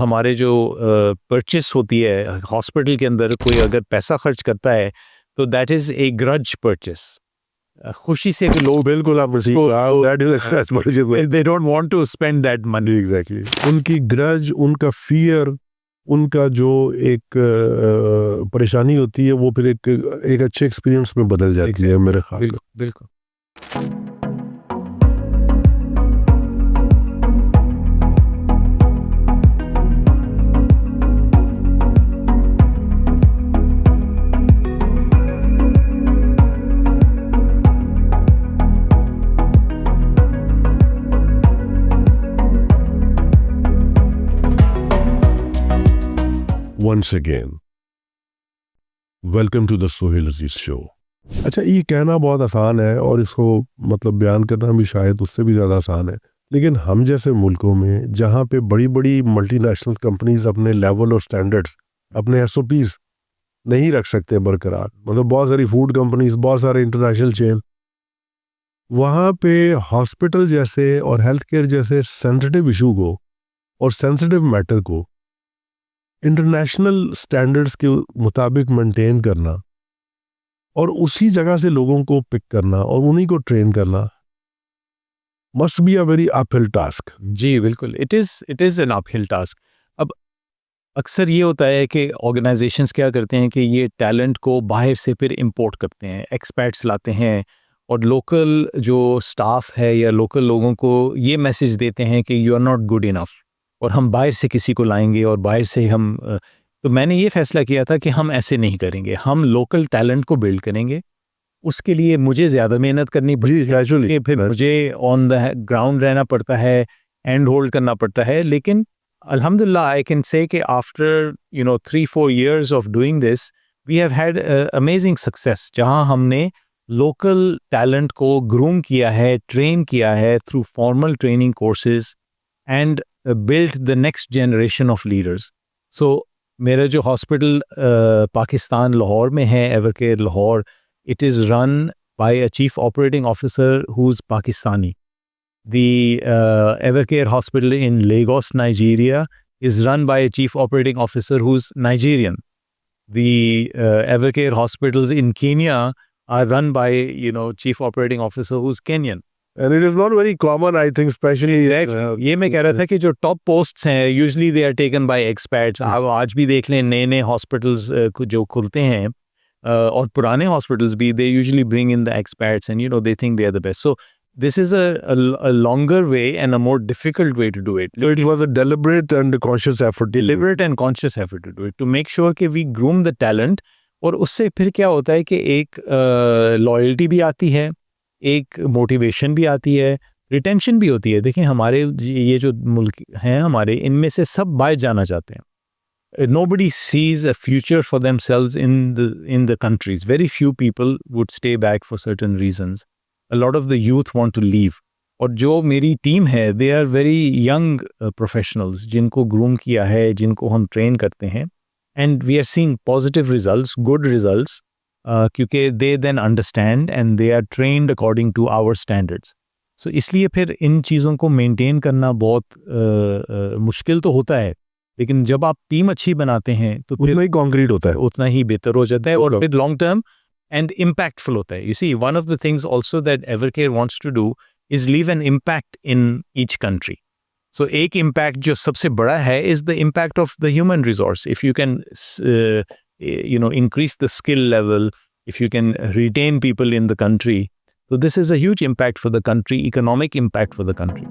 हमारे जो परचेस होती है हॉस्पिटल के अंदर, कोई अगर पैसा खर्च करता है तो that is a grudge purchase. खुशी से कि लोग बिल्कुल आपने सही कहा, that is a grudge purchase। They don't want to spend that money. Exactly, उनकी ग्रज, उनका फियर, उनका जो एक परेशानी होती है वो फिर एक अच्छे एक्सपीरियंस में बदल जाती है मेरे ख्याल में। बिल्कुल। Once again, welcome to the Sohail Aziz show. अच्छा, ये कहना बहुत आसान है और इसको मतलब बयान करना भी शायद उससे भी ज़्यादा आसान है, लेकिन हम जैसे मुल्कों में जहाँ पे बड़ी बड़ी मल्टीनेशनल कंपनीज अपने लेवल और स्टैंडर्ड्स, अपने एसओपीज नहीं रख सकते बरकरार, मतलब बहुत सारी फूड कंपनीज, बहुत सारे इंटरनेशनल चेन, वहाँ पे हॉस्पिटल जैसे और हेल्थ केयर जैसे सेंसिटिव इशू को और सेंसिटिव मैटर को इंटरनेशनल स्टैंडर्ड्स के मुताबिक मेंटेन करना और उसी जगह से लोगों को पिक करना और उन्हीं को ट्रेन करना must be a very uphill task. जी बिल्कुल, it is an uphill task. अब अक्सर ये होता है कि ऑर्गेनाइजेशंस क्या करते हैं कि ये टैलेंट को बाहर से फिर इंपोर्ट करते हैं, एक्सपर्ट्स लाते हैं और लोकल जो स्टाफ है या लोकल लोगों को ये मैसेज देते हैं कि you are not good enough और हम बाहर से किसी को लाएंगे और बाहर से हम तो मैंने ये फैसला किया था कि हम ऐसे नहीं करेंगे, हम लोकल टैलेंट को बिल्ड करेंगे। उसके लिए मुझे ज़्यादा मेहनत करनी पड़ती है, फिर मुझे ऑन द ग्राउंड रहना पड़ता है, हैंड होल्ड करना पड़ता है, लेकिन Alhamdulillah, I can say that after 3-4 years of doing this, we have had amazing success. जहाँ हमने local talent को groom किया है, train किया है through formal training courses and built the next generation of leaders. So मेरा जो hospital Pakistan Lahore में है, Evercare Lahore, it is run by a chief operating officer who's Pakistani. The Evercare Hospital in Lagos, Nigeria, is run by a chief operating officer who's Nigerian. The Evercare hospitals in Kenya are run by chief operating officer who's Kenyan. And it is not very common, I think, especially ये मैं कह रहा था कि जो top posts हैं usually they are taken by experts. आप आज भी देख लें, नए नए हॉस्पिटल्स जो खुलते हैं और पुराने हॉस्पिटल्स भी, they usually bring in the experts and they think they are the best. So this is a longer way and a more difficult way to do it. So it was a deliberate and conscious effort. Deliberate and conscious effort to do it, to make sure कि we groom the talent। और उससे फिर क्या होता है कि एक loyalty भी आती है, एक मोटिवेशन भी आती है, रिटेंशन भी होती है। देखिए हमारे ये जो मुल्क हैं हमारे, इनमें से सब बाहर जाना चाहते हैं। Nobody sees a future for themselves in the countries. Very few people would stay back for certain reasons. A lot of the youth want to leave. और जो मेरी टीम है, they are very young professionals जिनको groom किया है, जिनको हम train करते हैं, and we are seeing positive results, good results, क्योंकि they then understand and they are trained according to our standards. So इसलिए फिर इन चीज़ों को मेंटेन करना बहुत मुश्किल तो होता है, लेकिन जब आप टीम अच्छी बनाते हैं तो उतना ही कॉन्क्रीट होता है, उतना ही बेहतर हो जाता है और फिर लॉन्ग टर्म and impactful होता है। You see, one of the things also that Evercare wants to do is leave an impact in each country. So एक impact जो सबसे बड़ा है is the impact of the human resource. If you can increase the skill level, if you can retain people in the country, so this is a huge impact for the country, economic impact for the country.